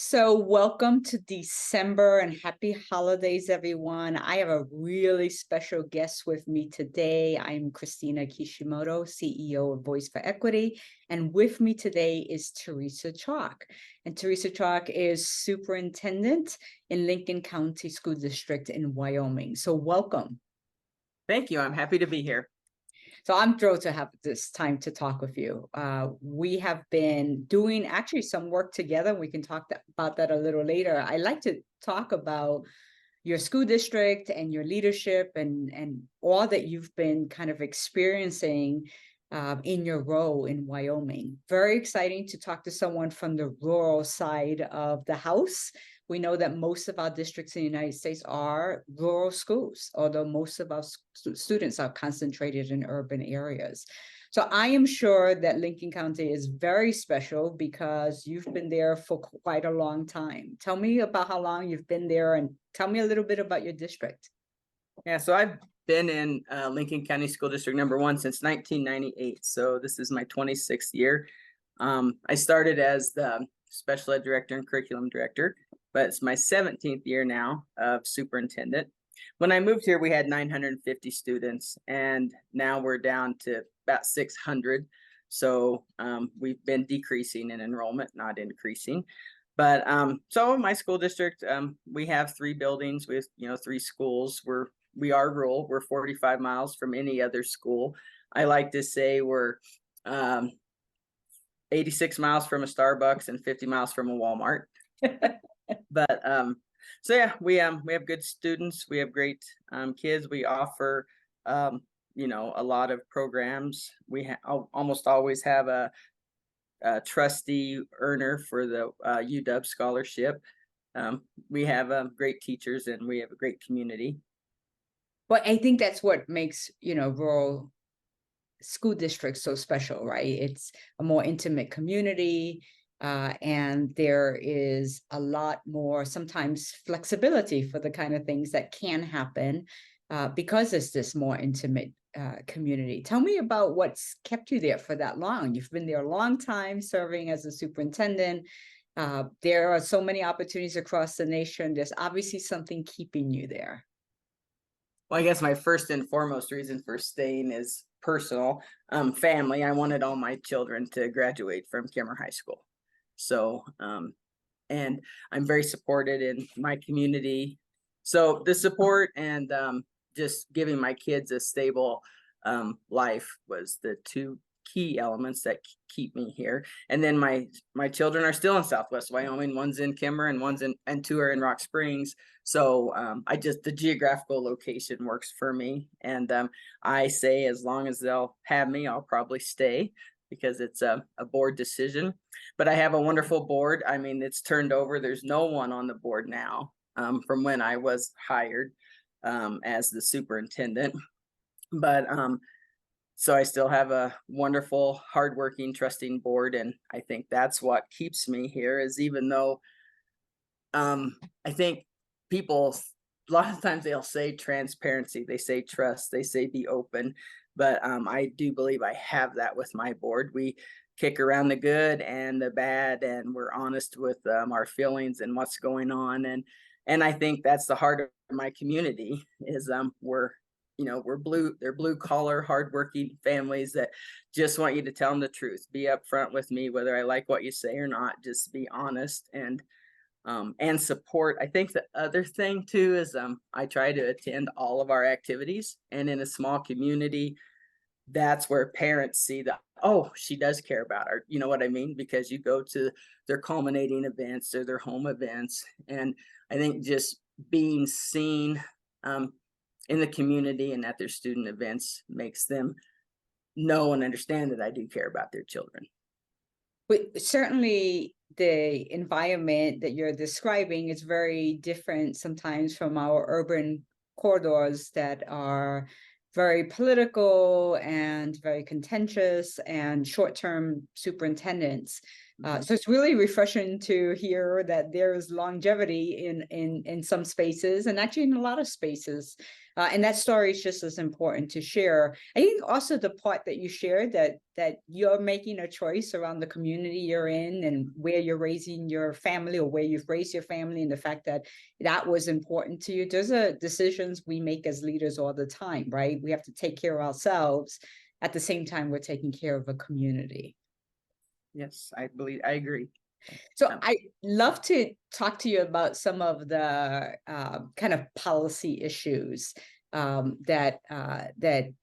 So, welcome to December and happy holidays, everyone. I have a really special guest with me today. I'm Christina Kishimoto, CEO of Voice for Equity. And with me today is Teresa Chaulk. And Teresa Chaulk is superintendent in Lincoln County School District in Wyoming. So, welcome. Thank you. I'm happy to be here. So I'm thrilled to have this time to talk with you. We have been doing actually some work together. We can talk about that a little later. I like to talk about your school district and your leadership and all that you've been kind of experiencing in your role in Wyoming. Very exciting to talk to someone from the rural side of the house. We know that most of our districts in the United States are rural schools, although most of our students are concentrated in urban areas. So I am sure that Lincoln County is very special because you've been there for quite a long time. Tell me about how long you've been there and tell me a little bit about your district. Yeah, so I've been in Lincoln County School District #1 since 1998. So this is my 26th year. I started as the special ed director and curriculum director, but it's my 17th year now of superintendent. When I moved here, we had 950 students, and now we're down to about 600. So we've been decreasing in enrollment, not increasing. But so my school district, we have 3 buildings with 3 schools. We are rural. We're 45 miles from any other school. I like to say we're 86 miles from a Starbucks and 50 miles from a Walmart. But so yeah, we have good students. We have great kids. We offer a lot of programs. We almost always have a trustee earner for the UW scholarship. We have great teachers and we have a great community. Well, I think that's what makes, rural school districts so special, right? It's a more intimate community, and there is a lot more sometimes flexibility for the kind of things that can happen because it's this more intimate community. Tell me about what's kept you there for that long. You've been there a long time serving as a superintendent. There are so many opportunities across the nation. There's obviously something keeping you there. Well, I guess my first and foremost reason for staying is personal. Family. I wanted all my children to graduate from Kimmer High School. So, and I'm very supported in my community. So the support and just giving my kids a stable life was the 2 key elements that keep me here. And then my children are still in Southwest Wyoming. One's in Kimmer and 2 are in Rock Springs. So the geographical location works for me. And I say as long as they'll have me, I'll probably stay because it's a board decision. But I have a wonderful board. I mean, it's turned over. There's no one on the board now from when I was hired as the superintendent. But so I still have a wonderful, hardworking, trusting board. And I think that's what keeps me here is even though I think people, a lot of times they'll say transparency, they say trust, they say be open. But I do believe I have that with my board. We kick around the good and the bad, and we're honest with our feelings and what's going on. And I think that's the heart of my community is they're blue collar, hardworking families that just want you to tell them the truth. Be upfront with me, whether I like what you say or not. Just be honest and support. I think the other thing too is I try to attend all of our activities, and in a small community, that's where parents see that, oh, she does care about her. You know what I mean? Because you go to their culminating events or their home events, and I think just being seen in the community and at their student events makes them know and understand that I do care about their children. But certainly the environment that you're describing is very different sometimes from our urban corridors that are very political and very contentious and short-term superintendents. So it's really refreshing to hear that there is longevity in some spaces, and actually in a lot of spaces. And that story is just as important to share. I think also the part that you shared, that you're making a choice around the community you're in and where you're raising your family, or where you've raised your family, and the fact that that was important to you. Those are decisions we make as leaders all the time, right? We have to take care of ourselves. At the same time, we're taking care of a community. Yes, I agree. So I love to talk to you about some of the kind of policy issues that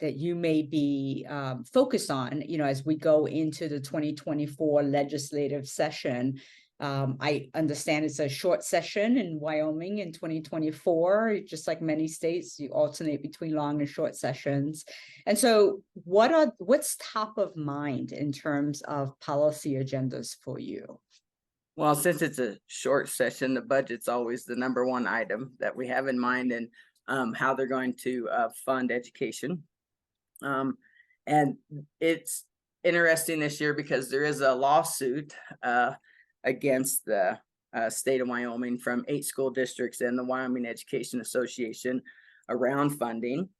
you may be focused on, as we go into the 2024 legislative session. I understand it's a short session in Wyoming in 2024, just like many states, you alternate between long and short sessions. And so what's top of mind in terms of policy agendas for you? Well, since it's a short session, the budget's always the number one item that we have in mind, and how they're going to fund education. And it's interesting this year because there is a lawsuit against the state of Wyoming from 8 school districts and the Wyoming Education Association around funding.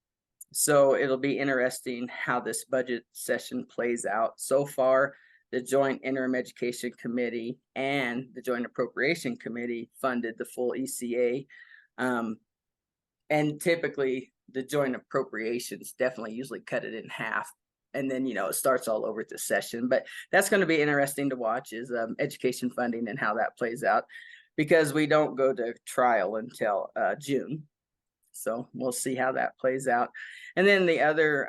So it'll be interesting how this budget session plays out. So far, the Joint Interim Education Committee and the Joint Appropriation Committee funded the full ECA. And typically the joint appropriations definitely usually cut it in half. And then, it starts all over at the session. But that's going to be interesting to watch, is education funding and how that plays out, because we don't go to trial until June. So we'll see how that plays out. And then the other,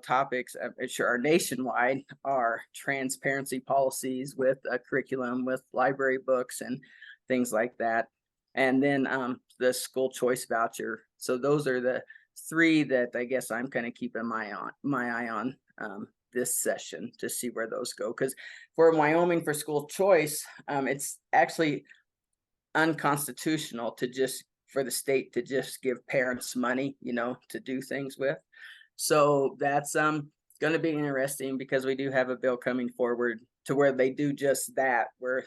topics, I'm sure, are nationwide, are transparency policies with a curriculum, with library books and things like that. And then the school choice voucher. So those are the 3 that I guess I'm kind of keeping my eye on this session, to see where those go. Because for Wyoming, for school choice, it's actually unconstitutional for the state to just give parents money, to do things with. So that's going to be interesting, because we do have a bill coming forward to where they do just that, where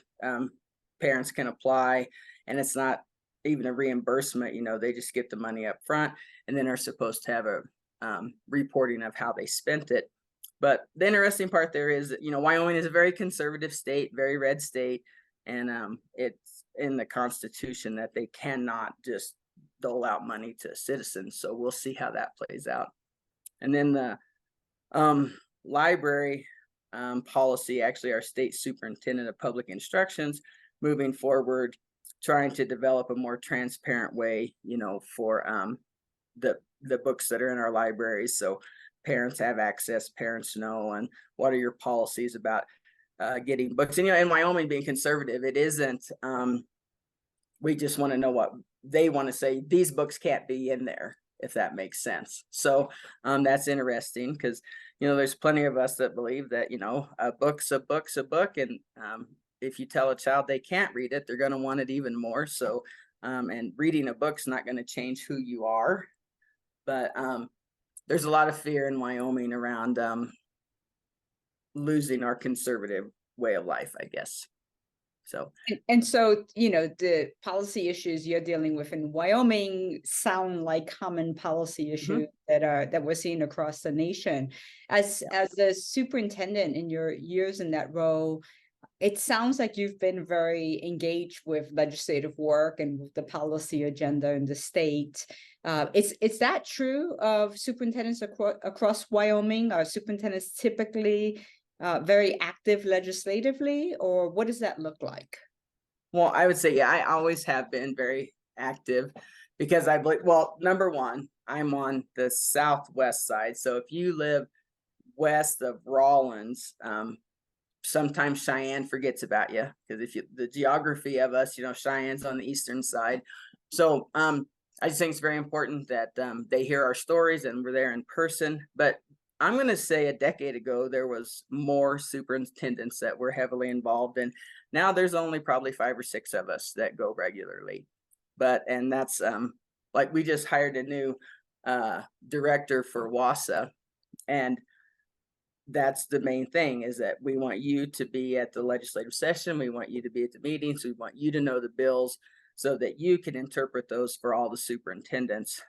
parents can apply, and it's not even a reimbursement. They just get the money up front, and then are supposed to have a reporting of how they spent it. But the interesting part there is that, Wyoming is a very conservative state, very red state, and it's in the Constitution that they cannot just dole out money to citizens. So we'll see how that plays out. And then the library policy, actually our state superintendent of public instructions moving forward, trying to develop a more transparent way, for the books that are in our libraries. So parents have access, parents know, and what are your policies about getting books. And, in Wyoming, being conservative, it isn't, we just want to know what they want to say. These books can't be in there, if that makes sense. So that's interesting, because, there's plenty of us that believe that, a book's a book. And if you tell a child they can't read it, they're going to want it even more. So, and reading a book's not going to change who you are. But there's a lot of fear in Wyoming around losing our conservative way of life, I guess. So, and so, the policy issues you're dealing with in Wyoming sound like common policy issues that we're seeing across the nation. As the superintendent, in your years in that role, it sounds like you've been very engaged with legislative work and with the policy agenda in the state. Is that true of superintendents across Wyoming? Are superintendents typically very active legislatively, or what does that look like? Well, I would say, yeah, I always have been very active, because I believe, well, number one, I'm on the southwest side. So if you live west of Rawlins, sometimes Cheyenne forgets about you, because the geography of us, Cheyenne's on the eastern side. So I just think it's very important that they hear our stories and we're there in person. But I'm going to say a decade ago, there was more superintendents that were heavily involved, and now there's only probably 5 or 6 of us that go regularly. And that's like, we just hired a new director for WASA, and that's the main thing, is that we want you to be at the legislative session. We want you to be at the meetings. We want you to know the bills so that you can interpret those for all the superintendents.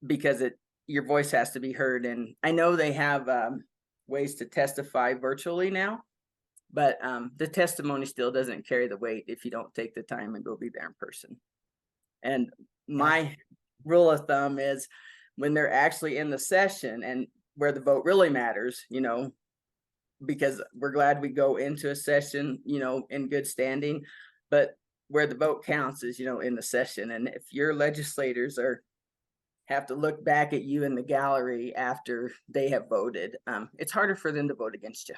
Because your voice has to be heard. And I know they have ways to testify virtually now, but the testimony still doesn't carry the weight if you don't take the time and go be there in person. And my rule of thumb is when they're actually in the session and where the vote really matters, because we're glad we go into a session, in good standing, but where the vote counts is, in the session. And if your legislators have to look back at you in the gallery after they have voted, it's harder for them to vote against you.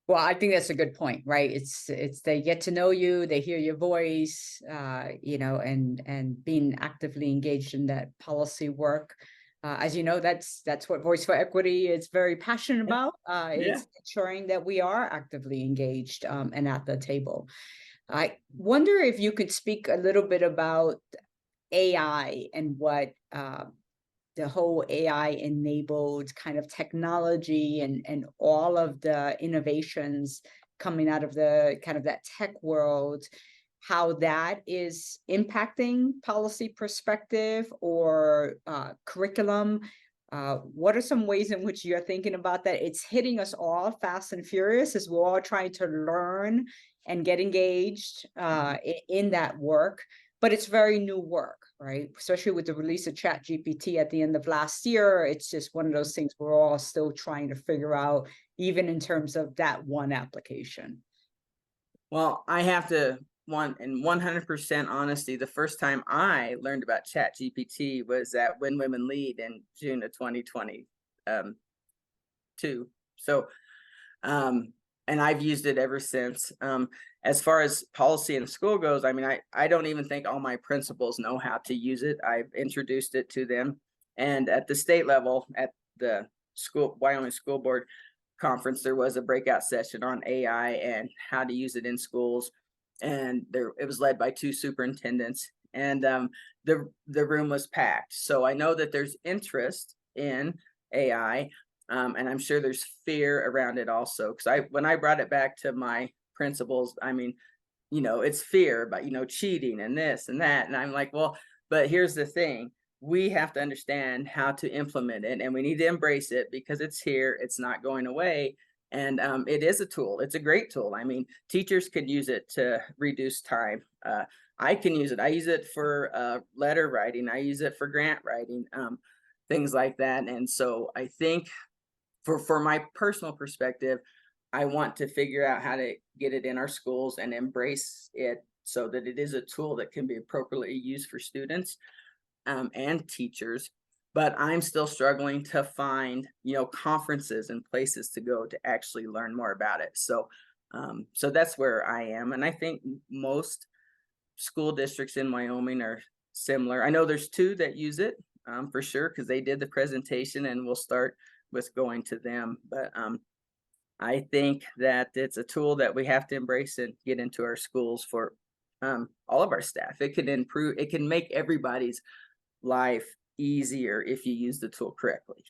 Well, I think that's a good point, right? It's they get to know you, they hear your voice, and being actively engaged in that policy work. As you know, that's what Voice for Equity is very passionate about. Is ensuring that we are actively engaged and at the table. I wonder if you could speak a little bit about AI and what the whole AI enabled kind of technology and all of the innovations coming out of the kind of that tech world, how that is impacting policy perspective or curriculum. What are some ways in which you're thinking about that? It's hitting us all fast and furious as we're all trying to learn and get engaged in that work. But it's very new work, right? Especially with the release of ChatGPT at the end of last year. It's just one of those things we're all still trying to figure out, even in terms of that one application. Well, I have to, in 100% honesty, the first time I learned about ChatGPT was at When Women Lead in June of 2022. So, and I've used it ever since. As far as policy in school goes, I mean, I don't even think all my principals know how to use it. I've introduced it to them. And at the state level, at the Wyoming School Board conference, there was a breakout session on AI and how to use it in schools. And it was led by 2 superintendents, and the room was packed. So I know that there's interest in AI. And I'm sure there's fear around it also. Because when I brought it back to my principals, I mean, it's fear about, cheating and this and that. And I'm like, well, but here's the thing. We have to understand how to implement it, and we need to embrace it because it's here. It's not going away. And it is a tool. It's a great tool. I mean, teachers could use it to reduce time. I can use it. I use it for letter writing. I use it for grant writing, things like that. And so I think for my personal perspective, I want to figure out how to get it in our schools and embrace it so that it is a tool that can be appropriately used for students and teachers. But I'm still struggling to find, conferences and places to go to actually learn more about it. So, so that's where I am. And I think most school districts in Wyoming are similar. I know there's 2 that use it for sure, because they did the presentation, and we'll start with going to them. But I think that it's a tool that we have to embrace and get into our schools for all of our staff. It can make everybody's life easier if you use the tool correctly.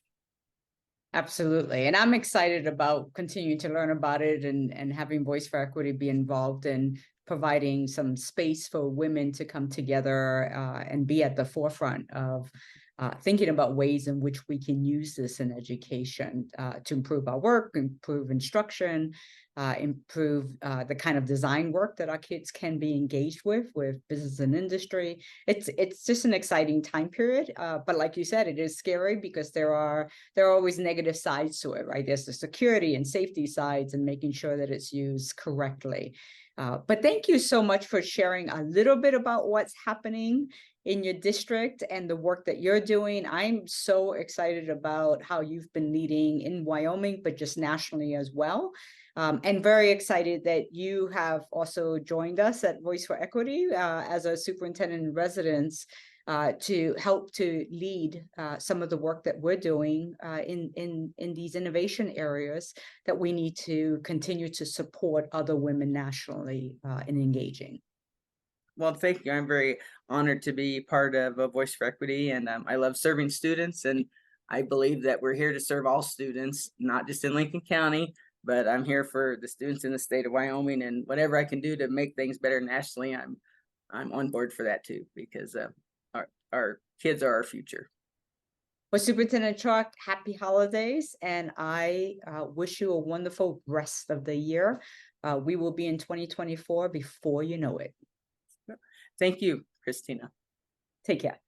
Absolutely. And I'm excited about continuing to learn about it and having Voice for Equity be involved in providing some space for women to come together and be at the forefront of thinking about ways in which we can use this in education to improve our work, improve instruction, improve the kind of design work that our kids can be engaged with business and industry. It's just an exciting time period. But like you said, it is scary because there are always negative sides to it, right? There's the security and safety sides and making sure that it's used correctly. But thank you so much for sharing a little bit about what's happening in your district and the work that you're doing. I'm so excited about how you've been leading in Wyoming, but just nationally as well. And very excited that you have also joined us at Voice for Equity as a superintendent in residence to help to lead some of the work that we're doing in these innovation areas that we need to continue to support other women nationally in engaging. Well, thank you. I'm very honored to be part of a Voice for Equity, and I love serving students and I believe that we're here to serve all students, not just in Lincoln County, but I'm here for the students in the state of Wyoming, and whatever I can do to make things better nationally, I'm on board for that too, because our kids are our future. Well, Superintendent Chaulk, happy holidays, and I wish you a wonderful rest of the year. We will be in 2024 before you know it. Thank you, Christina. Take care.